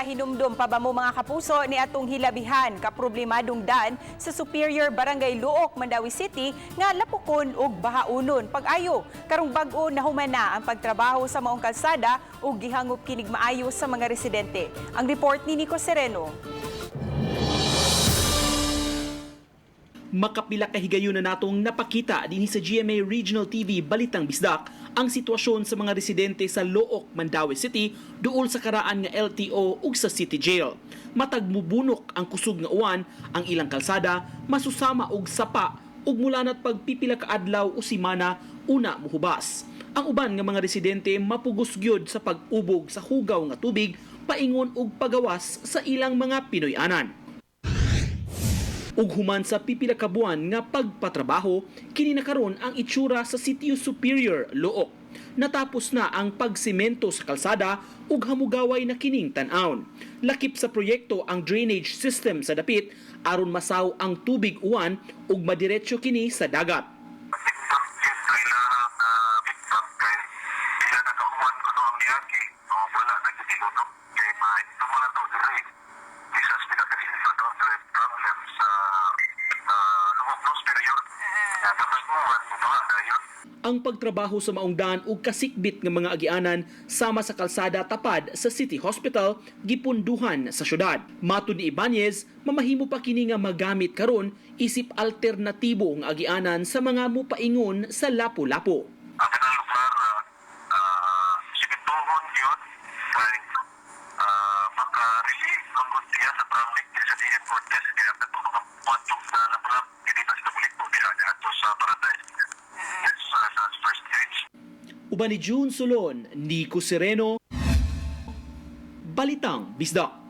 Hinumdum pa ba mo mga kapuso ni atong hilabihan ka problemadong dan sa Superior Barangay Luok, Mandawi City nga lapukon ug bahaunon pag-ayo. Karong bag-o na humana ang pagtrabaho sa maong kalsada ug gihangop kinig maayo sa mga residente. Ang report ni Nico Sereno. Makapila ka higayon na natong napakita dinhi sa GMA Regional TV Balitang Bisdak ang sitwasyon sa mga residente sa Luok, Mandawi City duol sa karaan nga LTO ug sa City Jail. Matag mubunok ang kusog nga uwan, ang ilang kalsada masusama og sapa ug mulanat pagpipila ka adlaw o simana una muhubas. Ang uban nga mga residente mapugos gyud sa pag-ubog sa hugaw nga tubig paingon og pagawas sa ilang mga Pinoy-anan. Ug human sa pipila ka buwan nga pagpatrabaho, kini na karon ang itsura sa Sitio Superior, Luok. Natapos na ang pagsemento sa kalsada ug hamugaway na kining tan-awon. Lakip sa proyekto ang drainage system sa dapit aron masaw ang tubig uwan ug madiretso kini sa dagat. Ang pagtrabaho sa maungdan ug kasikbit nga mga agianan sama sa kalsada tapad sa City Hospital gipunduhan sa syudad. Matud ni Ibanez, mamahimo pa kini nga magamit karon isip alternatibo nga agianan sa mga mupaingon sa Lapu-Lapu. Ang kanang lugar simentohon yun kay maka-relieve ang gutiya sa traffic dito sa DN Cortez kaya ito mga puntong sa Lapu-Lapu dito sa balik po nila ato sa Paradise. Sa first stage. Uban ni June Solon, Nico Sereno, Balitang Bisdak.